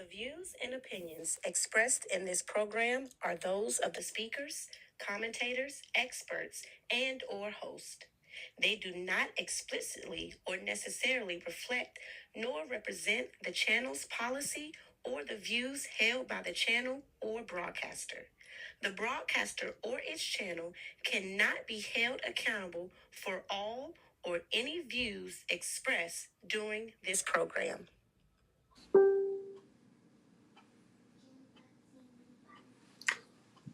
The views and opinions expressed in this program are those of the speakers, commentators, experts, and/or host. They do not explicitly or necessarily reflect nor represent the channel's policy or the views held by the channel or broadcaster. The broadcaster or its channel cannot be held accountable for all or any views expressed during this program.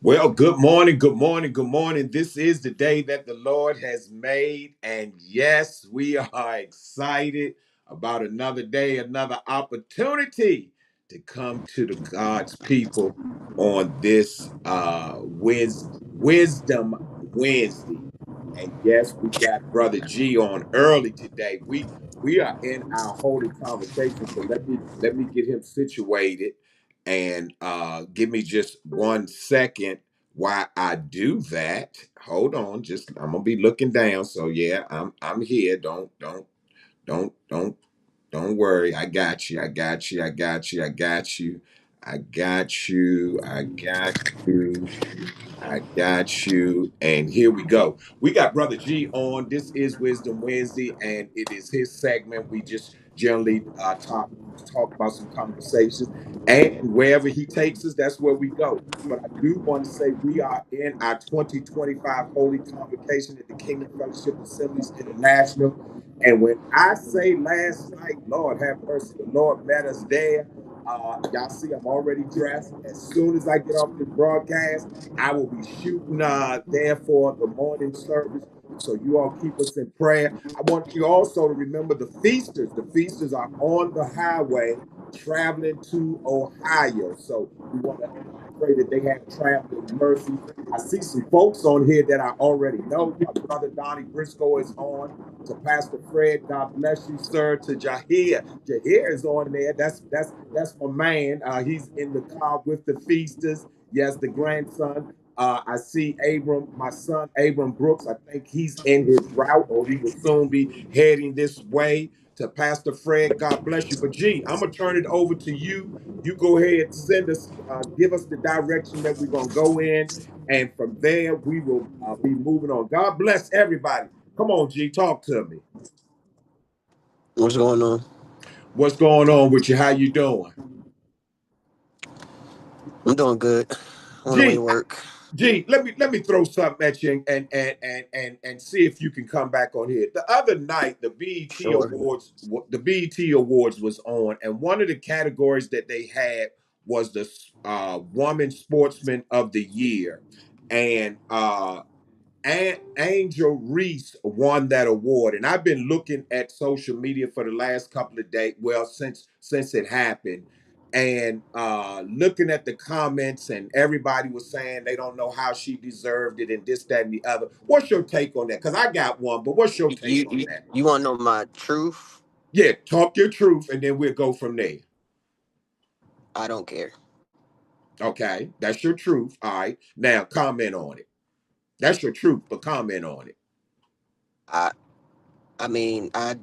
Well, good morning, good morning, good morning. This is the day that the Lord has made. And yes, we are excited about another day, another opportunity to come to the God's people on this Wisdom Wednesday. And yes, we got Brother G on early today. We are in our holy conversation. So let me get him situated and give me just 1 second while I do that. Hold on, just I'm gonna be looking down. So yeah, I'm here. Don't worry. I got you. I got you. I got you. I got you. I got you. I got you. I got you. And here we go. We got Brother G on. This is Wisdom Wednesday, and it is his segment. We just generally talk about some conversations. And wherever he takes us, that's where we go. But I do want to say we are in our 2025 Holy Convocation at the Kingdom Fellowship Assemblies International. And when I say last night, Lord have mercy, the Lord met us there. Y'all see, I'm already dressed. As soon as I get off this broadcast, I will be shooting there for the morning service. So you all keep us in prayer. I want you also to remember the feasters. The feasters are on the highway traveling to Ohio. So we want to pray that they have traveling mercy. I see some folks on here that I already know. Brother Donnie Briscoe is on. To Pastor Fred, God bless you, sir. To Jahir. Jahir is on there. That's my man. He's in the car with the feasters. Yes, the grandson. I see Abram, my son, Abram Brooks. I think he's in his route, or he will soon be heading this way. To Pastor Fred, God bless you. But gee, I'm gonna turn it over to you. You go ahead, send us, give us the direction that we're gonna go in, and from there we will be moving on. God bless everybody. Come on, G, talk to me. What's going on? What's going on with you? How you doing? I'm doing good. On the way to G, work. let me throw something at you and see if you can come back on here. The other night, Sure. The BET Awards was on, and one of the categories that they had was the Woman Sportsman of the Year, and Angel Reese won that award. And I've been looking at social media for the last couple of days, well, since it happened, and looking at the comments, and everybody was saying they don't know how she deserved it and this, that, and the other. What's your take on that? Because I got one, but what's your take You on you, that? you want to know my truth? Yeah, talk your truth, and then we'll go from there. I don't care. Okay, that's your truth. All right, now comment on it. That's your truth, but comment on it. I I mean I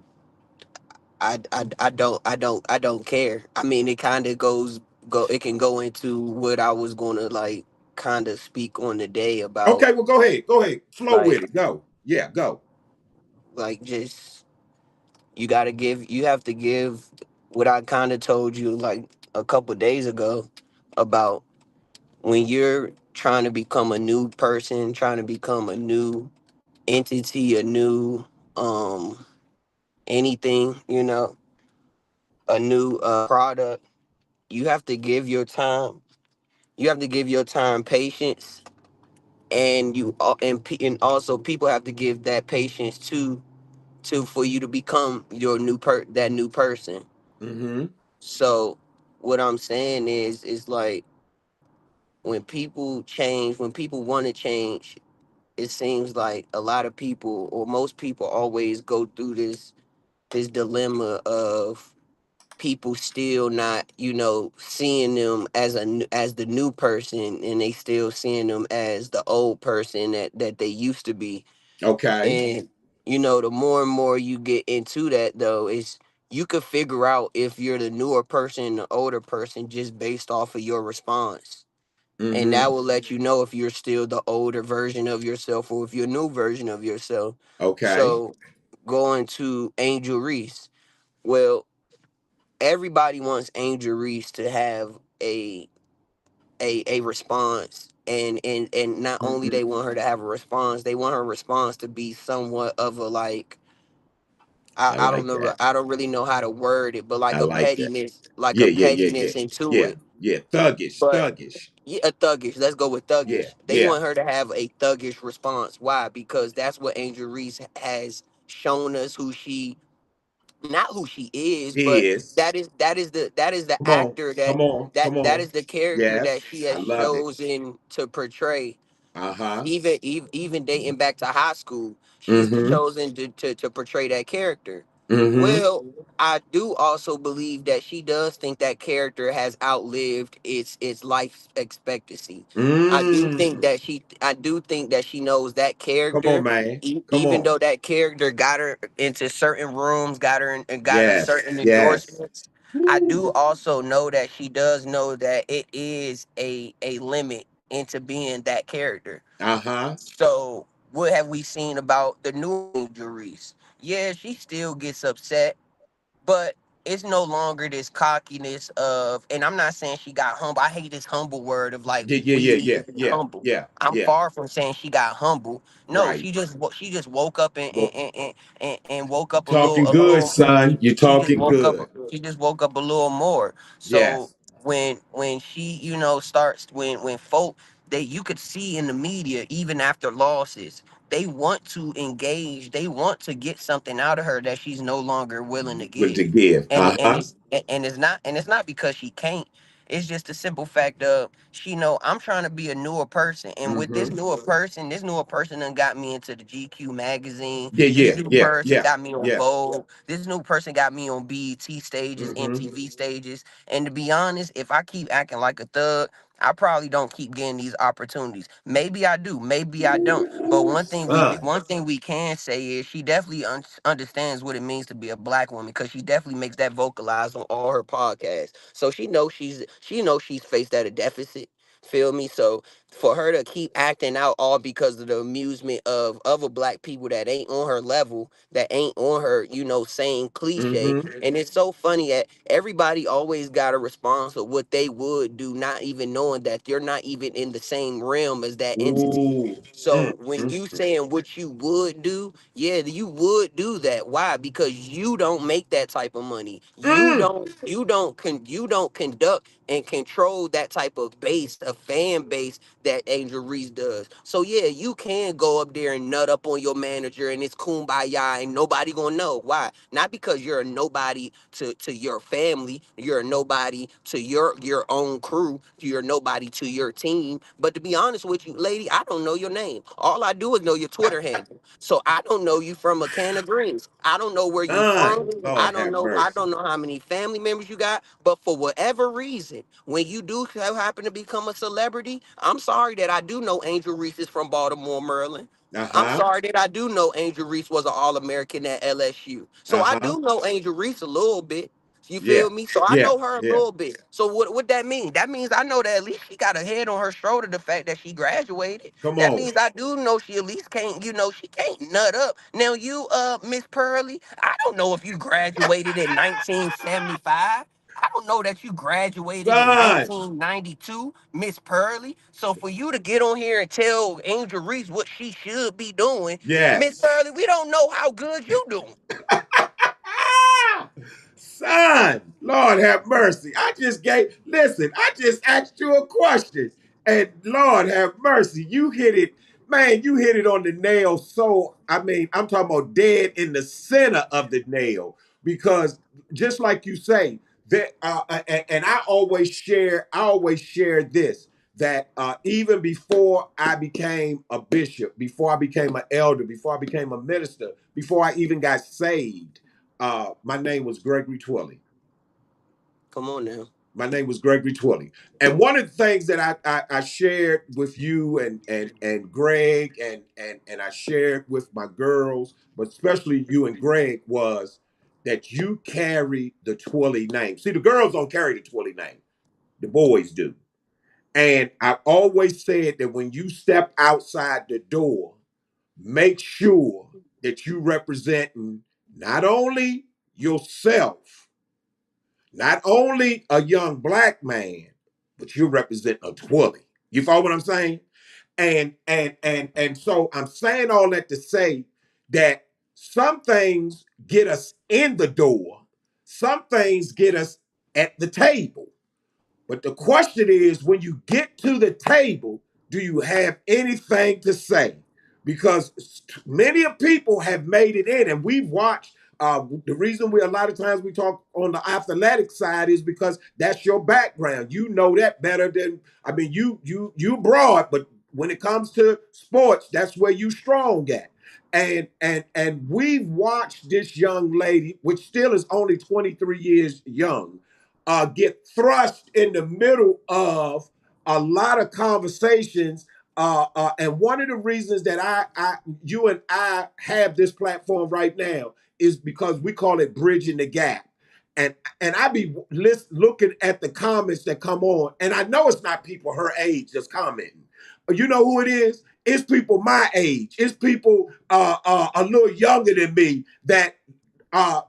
don't care. I mean it kind of go it can go into what I was going to like kind of speak on today about Okay, well, go ahead, flow like with it. Go, yeah, go. just you have to give what I kind of told you like a couple days ago about when you're trying to become a new person, trying to become a new entity, a new anything, a new product, you have to give your time. You have to give your time patience, and and also people have to give that patience to for you to become your that new person. Mm-hmm. So what I'm saying is like when people change, when people want to change, it seems like a lot of people or most people always go through this dilemma of people still not seeing them as as the new person, and they still seeing them as the old person that they used to be. Okay. And the more and more you get into that, though, you could figure out if you're the newer person, the older person, just based off of your response. And Mm-hmm. that will let you know if you're still the older version of yourself or if you're a new version of yourself. Okay. So going to Angel Reese. Well, everybody wants Angel Reese to have a response, and not only Mm-hmm. they want her to have a response, they want her response to be somewhat of a like, I I don't like know, that. I don't really know how to word it, but I like a like that. pettiness, like a Yeah, yeah, yeah, yeah. pettiness into Yeah, it. yeah. Thuggish, But thuggish. yeah, a thuggish. Let's go with Yeah, thuggish. They yeah. want her to have a thuggish response. Why? Because that's what Angel Reese has shown us who she, not who she is, but Is. that is the Come on, actor that come on, come that on. is the character that Yes, she I has love it. chosen to portray. Uh-huh. Even dating back to high school, she's Mm-hmm. chosen to portray that character. Mm-hmm. Well, I do also believe that she does think that character has outlived its life expectancy. Mm. I do think that she knows that Come on, character, man. Come even on. though that character got her into certain rooms, and got her Yes, certain yes. endorsements. I Woo. do also know that she does know that it is a limit into being that character. Uh-huh. So what have we seen about the new Angel Reese? Yeah, she still gets upset, but it's no longer this cockiness of, and I'm not saying she got humble. I hate this humble word of like Yeah, yeah, we yeah, need yeah, to be yeah, humble. yeah, I'm yeah. far from saying she got humble. No, Right. she just woke up Well, and woke up talking a good, little. son. You're talking good. She just woke up a little more. So Yes. when she starts, when folk, they, you could see in the media even after losses, they want to engage, they want to get something out of her that she's no longer willing to Willing to give. give. And Uh-huh. it's not because she can't. It's just the simple fact of, she know I'm trying to be a newer person, and with Mm-hmm. this newer person done got me into the GQ magazine. Yeah, This yeah, new yeah, person yeah, got me on yeah. Vogue. This new person got me on BET stages, Mm-hmm. MTV stages. And to be honest, if I keep acting like a thug, I probably don't keep getting these opportunities. Maybe I do, maybe I don't. But Ooh, son. one thing we can say is she definitely understands what it means to be a black woman, because she definitely makes that vocalized on all her podcasts. So she knows she's faced at a deficit. Feel me? So for her to keep acting out all because of the amusement of other black people that ain't on her level, that ain't on her, saying cliche. Mm-hmm. And it's so funny that everybody always got a response of what they would do, not even knowing that they're not even in the same realm as that entity. Ooh. So when you saying what you would do, yeah, you would do that. Why? Because you don't make that type of money. Mm. You don't conduct and control that type of base, a fan base that Angel Reese does. So yeah, you can go up there and nut up on your manager and it's kumbaya and nobody gonna know. Why? Not because you're a nobody to your family, you're a nobody to your own crew, you're nobody to your team. But to be honest with you, lady, I don't know your name. All I do is know your Twitter handle. So I don't know you from a can of greens. I don't know where you Son. from. Lord have I mercy. don't know how many family members you got. But for whatever reason, when you do happen to become a celebrity, I'm sorry that I do know Angel Reese is from Baltimore, Maryland. I'm Uh-huh. sorry that I do know Angel Reese was an All American at LSU. So I Uh-huh. do know Angel Reese a little bit. You Yeah. feel me? So I Yeah. know her a Yeah. little bit. So what that mean? That means I know that at least she got a head on her shoulder. The fact that she graduated. Come That on. means I do know she at least can't. She can't nut up. Now you, Miss Pearly, I don't know if you graduated in 1975. I don't know that you graduated in Son. 1992, Miss Pearly. So for you to get on here and tell Angel Reese what she should be doing, Miss Yes. Pearly, we don't know how good you doing. Ah! Son, Lord have mercy. Listen, I just asked you a question. And Lord have mercy, you hit it, man, you hit it on the nail. So, I mean, I'm talking about dead in the center of the nail. Because just like you say, that and I always share this, that even before I became a bishop, before I became an elder, before I became a minister, before I even got saved, my name was Gregory Twilly. Come on now. My name was Gregory Twilly. And one of the things that I shared with you and Greg and I shared with my girls, but especially you and Greg, was that you carry the Twilly name. See, the girls don't carry the Twilly name, the boys do. And I've always said that when you step outside the door, make sure that you representing not only yourself, not only a young black man, but you're representing a Twilly. You follow what I'm saying? And so I'm saying all that to say that some things get us in the door, some things get us at the table. But the question is, when you get to the table, do you have anything to say? Because many of people have made it in, and we've watched. The reason we a lot of times we talk on the athletic side is because that's your background. You know that better than I mean. You broad, but when it comes to sports, that's where you strong at. And we've watched this young lady, which still is only 23 years young, get thrust in the middle of a lot of conversations. And one of the reasons that you and I have this platform right now is because we call it bridging the gap. And I be looking at the comments that come on, and I know it's not people her age that's commenting. You know who it is? It's people my age. It's people a little younger than me that uh,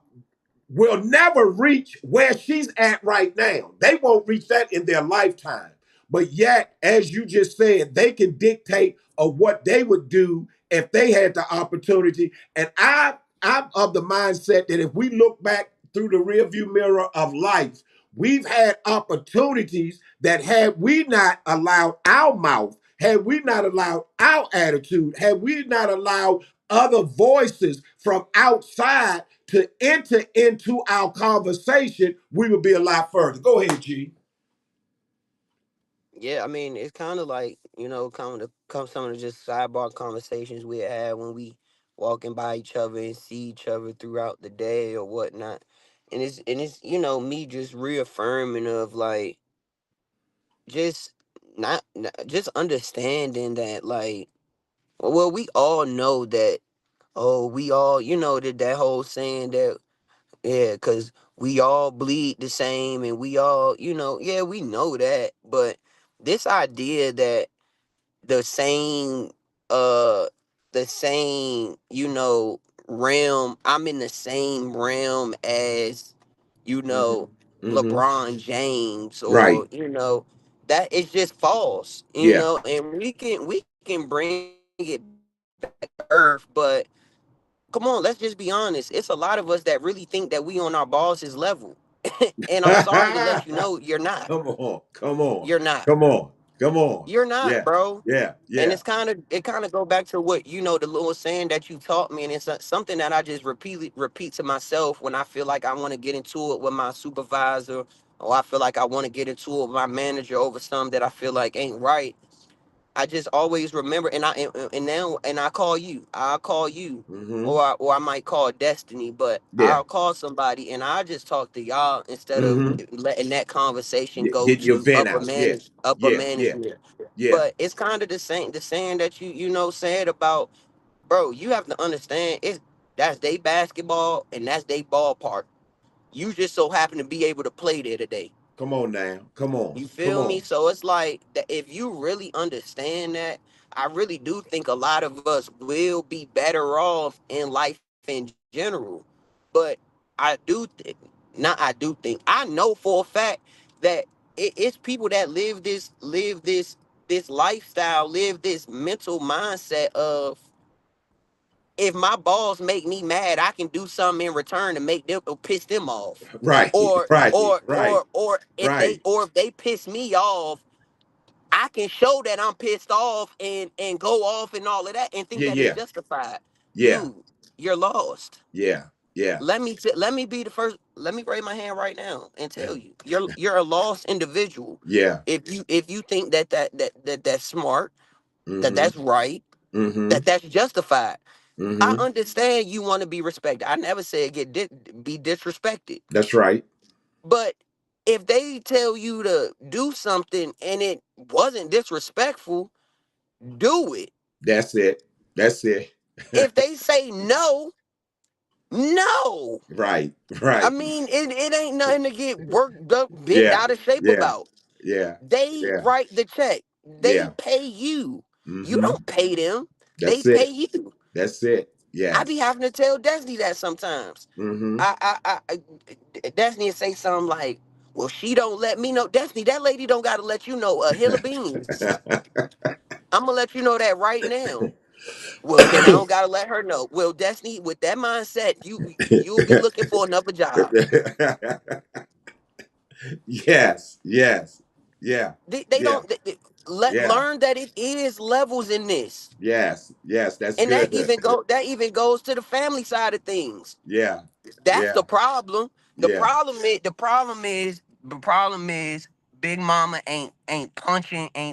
will never reach where she's at right now. They won't reach that in their lifetime. But yet, as you just said, they can dictate of what they would do if they had the opportunity. And I'm of the mindset that if we look back through the rearview mirror of life, we've had opportunities that had we not allowed our mouth, had we not allowed our attitude, had we not allowed other voices from outside to enter into our conversation, we would be a lot further. Go ahead, G. Yeah, I mean, it's kind of like, come some of the just sidebar conversations we had when we walking by each other and see each other throughout the day or whatnot. And it's me just reaffirming of like just just understanding that, like, well, we all know that. Oh, we all, that whole saying that, yeah, because we all bleed the same and we all, yeah, we know that. But this idea that the same uh the same realm, I'm in the same realm as, you Mm-hmm. know Mm-hmm. LeBron James, Right. or that is just false, Yeah. and we can bring it back to earth. But come on, let's just be honest, it's a lot of us that really think that we on our boss's level. And I'm sorry to let you know, you're not. Come on. Come on. You're not. Come on. Come on. You're not, Yeah. bro. Yeah. And Yeah. it kind of go back to what, the little saying that you taught me, and it's something that I just repeat to myself when I feel like I want to get into it with my supervisor, or I feel like I want to get into it with my manager over something that I feel like ain't right. I just always remember, and now, and I'll call you, Mm-hmm. or I might call Destiny, but Yeah. I'll call somebody and I just talk to y'all instead of Mm-hmm. letting that conversation go Get your to vent out. Yeah. upper Yeah. Yeah. management. Yeah. But it's kind of the saying that said about, bro, you have to understand, that's they basketball and that's they ballpark. You just so happen to be able to play there today. Come on now. Come on. You Come feel me? on. So it's like that, if you really understand that, I really do think a lot of us will be better off in life in general. But I do think, not I do think, I know for a fact that it's people that live this lifestyle, live this mental mindset of, if my balls make me mad, I can do something in return to make them, or piss them off. Right. Or Right. or Right. or or if they Right. or if they piss me off, I can show that I'm pissed off and go off and all of that and think Yeah. that it's Yeah. justified. Yeah. Dude, you're lost. Yeah. Yeah. Let me be the first. Let me raise my hand right now and tell you, you're a lost individual. Yeah. If you think that's smart, Mm-hmm. that's right, Mm-hmm. that's justified. I Mm-hmm. understand you want to be respected. I never said be disrespected. That's right. But if they tell you to do something and it wasn't disrespectful, do it. That's it. That's it. If they say no, No. Right, I right. mean, it ain't nothing to get worked up, bent Yeah, out of shape yeah, about. yeah, They yeah, write the check. They yeah. pay you. You Mm-hmm. don't pay them. They That's pay it. you. That's it. I be Yes. having to tell Destiny that sometimes. Mm-hmm. Destiny will say something like, "Well, she don't let me know." Destiny, that lady don't gotta let you know a hill of beans. I'm gonna let you know that right now. Well, then I don't gotta let her know. Well, Destiny, with that mindset, you'll be looking for another job. Yes, yes, yeah, They yeah, don't let yeah, learn that it is levels in this. yes, yes. That's And good. that even goes to the family side of things. Yeah, That's the yeah, problem. yeah. The problem is Big Mama ain't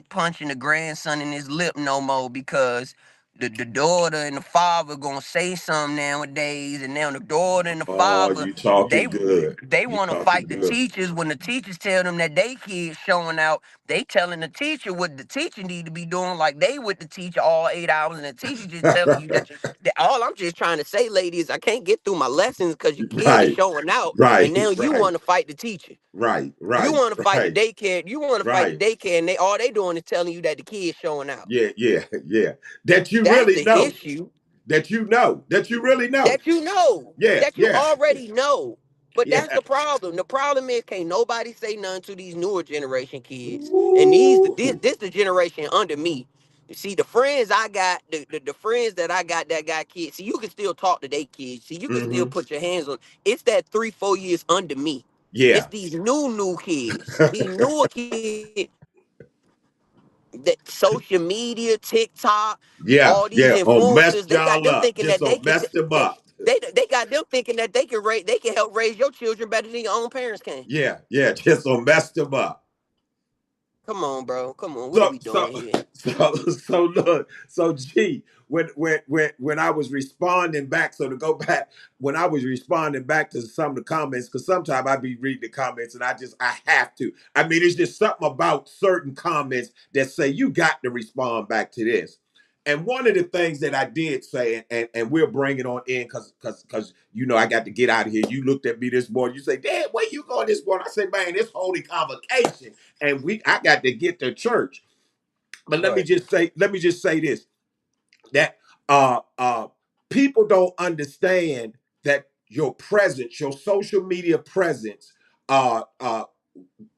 punching the grandson in his lip no more because the daughter and the father gonna say something nowadays, and now the daughter and the Oh, father you talking they good. they You want to talking fight the good. teachers when the teachers tell them that they kids showing out. They telling the teacher what the teacher need to be doing, like they with the teacher all 8 hours, and the teacher just telling you that all I'm just trying to say, lady, is I can't get through my lessons because your kid is Right, showing out, right, and now you right, want to fight the teacher. right, You right, want to fight the right, daycare. You want to fight the right. daycare, and they doing is telling you that the kid's showing out. Yeah, yeah, yeah. That you That's really the know. issue. That you know. That you really know. That you know, Yeah, that you yeah, already know. But that's yeah. the problem. The problem is can't nobody say nothing to these newer generation kids. And Woo. this the generation under me. You see, the friends I got, the friends that I got that got kids. See, you can still talk to their kids. See, you can still Mm-hmm. put your hands on. It's that 3, 4 years under me. It's Yeah. these new kids, these newer kids that social media, TikTok, Yeah, all these yeah. Oh, influencers, messed they got y'all them up. thinking Just that oh, messed them up. they got them thinking that they can help raise your children better than your own parents can. Yeah, yeah. Just oh, messed them up. Come on, bro. Come on. What are So we so doing here? so look, so gee, when I was responding back, so to go back, when I was responding back to some of the comments, because sometimes I be reading the comments and I have to. I mean, it's just something about certain comments that say you got to respond back to this. And one of the things that I did say, and we'll bring it on in because you know I got to get out of here. You looked at me this morning. You say, "Dad, where you going this morning?" I said, "Man, it's holy convocation, and I got to get to church." But Right. let me just say this, that uh uh people don't understand that your presence, your social media presence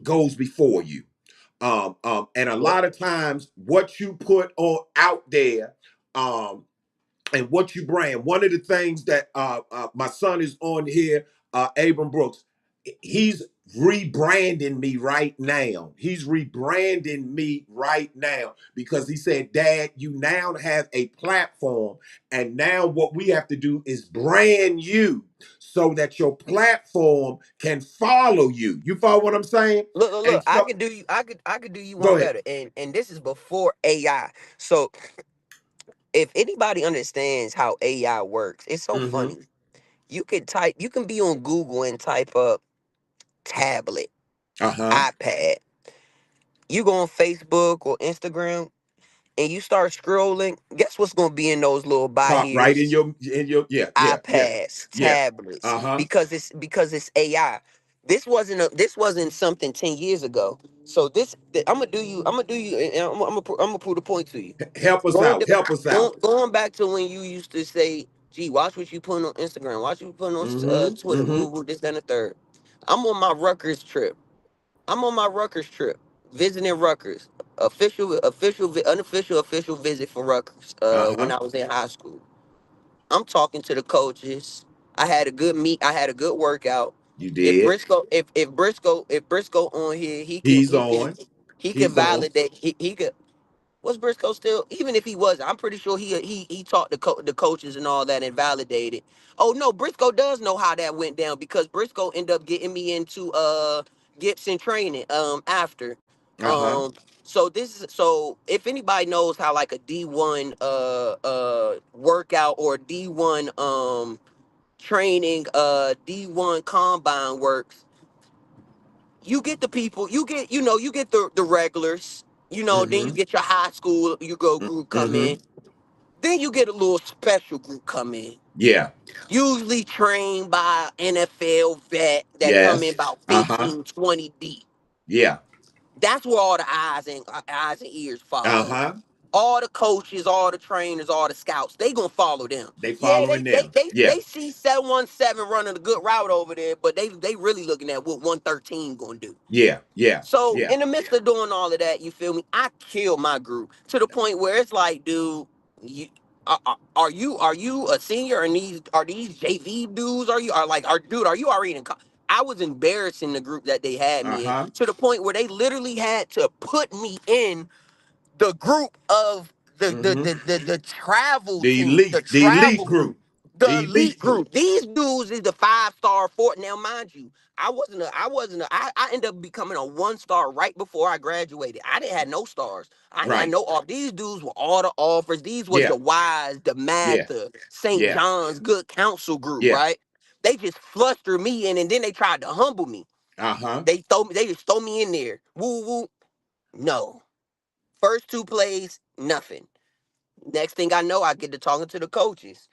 goes before you. And a Yep. lot of times what you put on out there, um and what you brand. One of the things that my son is on here, Abram Brooks, he's rebranding me right now. He's rebranding me right now because he said, "Dad, you now have a platform, and now what we have to do is brand you so that your platform can follow you." You follow what I'm saying? Look. And I so, could do you. I could do you go one ahead. better. And this is before AI. So if anybody understands how AI works, it's so Mm-hmm. funny. You can be on Google and type up tablet, Uh huh. iPad. You go on Facebook or Instagram and you start scrolling, guess what's gonna be in those little by Pop right in here's? your yeah yeah yeah iPads, yeah. tablets, Uh huh. because it's AI. This wasn't something 10 years ago. So I'm gonna do you and I'm gonna prove the point to you. Help us Going out. to, Help us out. going back to when you used to say, "Gee, watch what you put on Instagram, watch what you put on Mm-hmm. Twitter, Mm-hmm. Google, this, that, and the third." I'm on my Rutgers trip. I'm on my Rutgers trip, visiting Rutgers. Unofficial, official visit for Rutgers. When Uh-huh. I was in high school, I'm talking to the coaches. I had a good meet. I had a good workout. You did. If Briscoe on here, He's on. he can He's on. validate. He could. Was Briscoe still? Even if he wasn't, I'm pretty sure he taught the coaches and all that and validated. Oh no, Briscoe does know how that went down because Briscoe ended up getting me into Gibson training after. Uh-huh. So if anybody knows how like a D1 workout or D1 training D1 combine works, you get the people, you get the regulars, then you Mm-hmm. get your high school, you go group come Mm-hmm. in. Then you get a little special group come in. Yeah. Usually trained by NFL vet that come in Yes. about Uh-huh. 15, 20 deep. Yeah. That's where all the eyes and ears follow. Uh-huh. All the coaches, all the trainers, all the scouts, they gonna follow them. They Yeah, following they they them. they, Yeah. they see 717 running a good route over there, but they really looking at what 113 gonna do. Yeah. Yeah. So Yeah. in the midst of doing all of that, you feel me? I killed my group to the point where it's like, dude, you, are you a senior? And these are these JV dudes? Are you already in? I was embarrassing the group that they had me in Uh-huh. to the point where they literally had to put me in the group of Mm-hmm. the travel The team, elite, the elite group. The the elite elite group. group. These dudes is the 5-star fort. Now, mind you, I ended up becoming a 1-star right before I graduated. I didn't have no stars. I ain't had Right. no off. These dudes were all the offers. These was Yeah. the Wise, the Yeah. Mather, St. Yeah. John's, Good Counsel group, Yeah. right? They just flustered me in, and then they tried to humble me. Uh-huh. They just throw me in there. Woo woo. No. First two plays, nothing. Next thing I know, I get to talking to the coaches.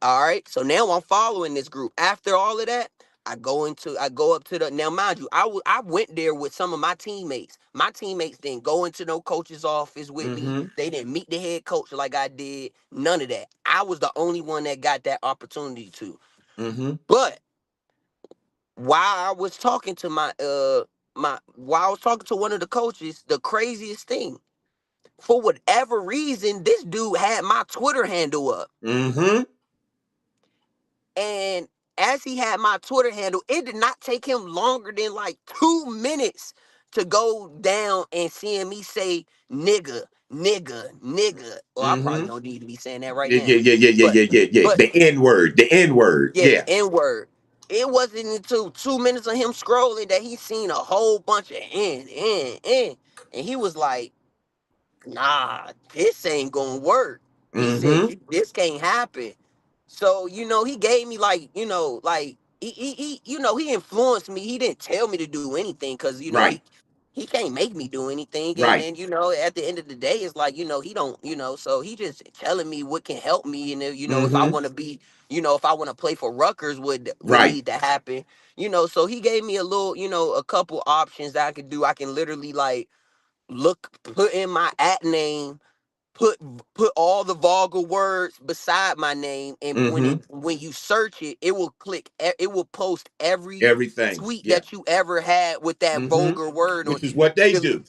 All right. So now I'm following this group. After all of that, I go up to the now mind you, I went there with some of my teammates. My teammates didn't go into no coach's office with me. Mm-hmm. They didn't meet the head coach like I did. None of that. I was the only one that got that opportunity to. Mm-hmm. But while I was talking to while I was talking to one of the coaches, the craziest thing, for whatever reason, this dude had my Twitter handle up. Mm-hmm. And as he had my Twitter handle, it did not take him longer than like 2 minutes to go down and seeing me say nigga, nigga, nigga. Well, I probably Mm-hmm. don't need to be saying that right Yeah, now. yeah, yeah, yeah, yeah, But yeah, yeah, yeah. but The N-word. The N-word. yeah, the Yeah. N-word. It wasn't until 2 minutes of him scrolling that he seen a whole bunch of N. And he was like, nah, this ain't gonna work. He said, Mm-hmm. this can't happen. So, he gave me like he influenced me. He didn't tell me to do anything because, Right. he can't make me do anything. And Right. then, at the end of the day, it's like, he don't, so he just telling me what can help me. And, if I Mm-hmm. want to be, if I want to play for Rutgers, would Right. need to happen. So he gave me a little, a couple options that I could do. I can literally like put in my at name, put put all the vulgar words beside my name, and Mm-hmm. when you search it, it will it will post every Everything. tweet Yeah. that you ever had with that Mm-hmm. vulgar word on Which is it. what they Del- do.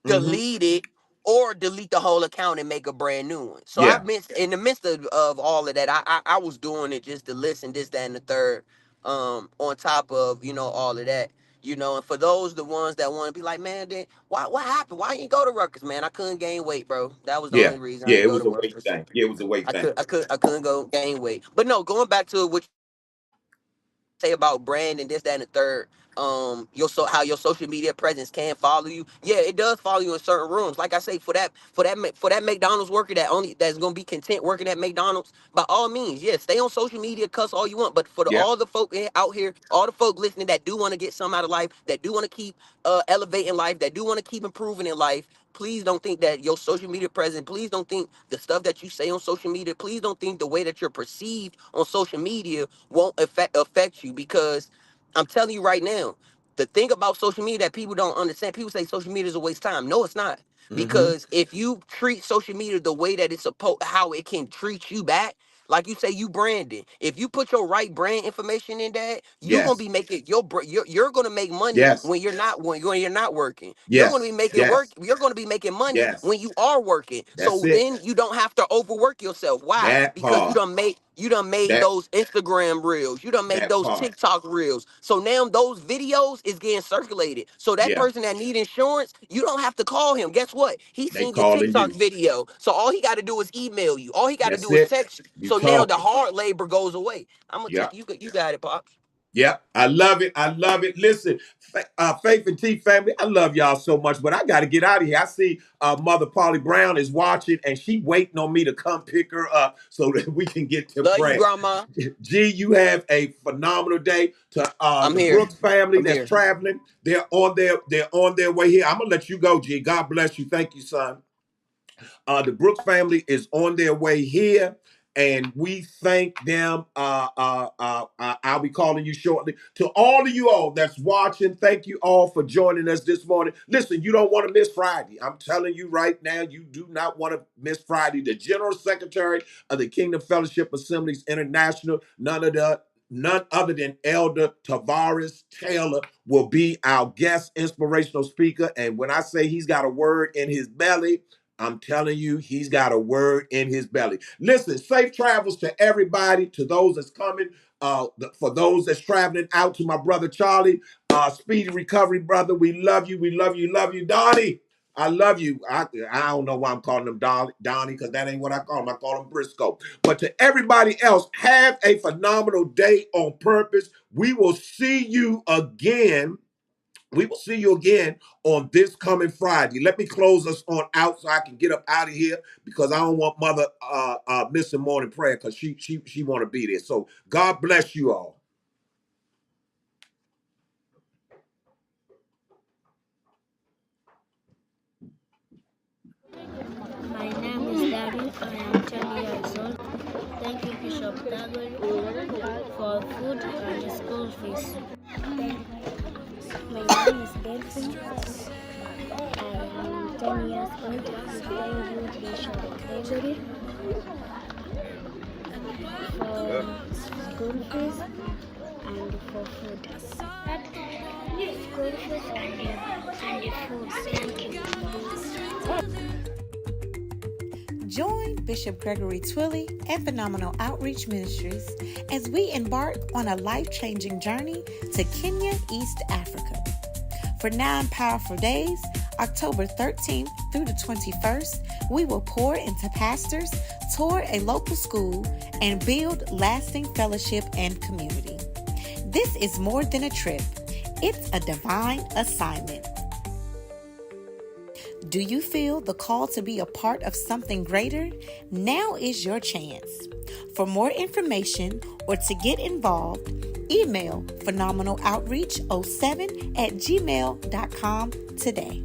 Mm-hmm. Delete it or delete the whole account and make a brand new one. So Yeah. I've been in the midst of all of that. I was doing it just to listen, this, that, and the third. On top of all of that. And for those the ones that want to be like, man, then what happened? Why you ain't go to Rutgers, man? I couldn't gain weight, bro. That was the Yeah. only reason I Yeah. didn't It go was to a weight Rutgers. thing. Yeah, it was a weight thing. I couldn't go gain weight. But no, going back to what say about brand and this, that, and the third. How your social media presence can follow you. Yeah, it does follow you in certain rooms. Like I say, for that McDonald's worker that's gonna be content working at McDonald's, by all means, yeah, stay on social media, cuss all you want. But for Yeah. all the folk out here, all the folk listening that do want to get some out of life, that do want to keep elevating life, that do want to keep improving in life. Please don't think that your social media presence. Please don't think the stuff that you say on social media. Please don't think the way that you're perceived on social media won't affect you, because I'm telling you right now, the thing about social media that people don't understand, people say social media is a waste of time. No, it's not. Mm-hmm. Because if you treat social media the way that it's supposed, how it can treat you back, like you say, you branding. If you put your right brand information in that, you're gonna Yes. be making you're gonna make money Yes. when you're not working. You're gonna Yes. be making work. Yes. You're gonna be making money Yes. when you are working. That's So it. then you don't have to overwork yourself. Why? That Because part. you done made That those Instagram reels. You done made that those part. TikTok reels. So now those videos is getting circulated. So that Yeah. person that need insurance, you don't have to call him. Guess what? He They seen your calling TikTok you. video. So all he got to do is email you. All he got to That's do is it. text you. You So now the talking. hard labor goes away. I'm gonna Yeah. take you got it, pops. Yep, I love it. I love it. Listen, Faith and T family, I love y'all so much, but I got to get out of here. I see Mother Polly Brown is watching, and she waiting on me to come pick her up so that we can get to Love you, pray. grandma. G, you have a phenomenal day. To I'm the here. Brooks family I'm that's here. traveling, they're on their way here. I'm gonna let you go, G. God bless you. Thank you, son. The Brooks family is on their way here. and we thank them. I'll be calling you shortly. To all of you all that's watching, thank you all for joining us this morning. Listen, you don't want to miss Friday. I'm telling you right now, you do not want to miss Friday. The General Secretary of the Kingdom Fellowship Assemblies International, none other than Elder Tavares Taylor will be our guest inspirational speaker. And when I say he's got a word in his belly, I'm telling you, he's got a word in his belly. Listen, safe travels to everybody, to those that's coming, for those that's traveling out, to my brother Charlie, speedy recovery, brother. We love you. We love you. Love you, Donnie. I love you. I don't know why I'm calling him Donnie, because that ain't what I call him. I call him Briscoe. But to everybody else, have a phenomenal day on purpose. We will see you again. We will see you again on this coming Friday. Let me close us on out so I can get up out of here, because I don't want Mother missing morning prayer, because she want to be there. So God bless you all. My name is David. I am 10 years old. Thank you, Bishop David, for food and school fees. My name is Delphine. I am 10 years old. Thank you, Bishop David, for school fees and for food. School fees and the food. Thank you. Join Bishop Gregory Twilly and Phenomenal Outreach Ministries as we embark on a life-changing journey to Kenya, East Africa. For 9 powerful days, October 13th through the 21st, we will pour into pastors, tour a local school, and build lasting fellowship and community. This is more than a trip. It's a divine assignment. Do you feel the call to be a part of something greater? Now is your chance. For more information or to get involved, email phenomenaloutreach07@gmail.com today.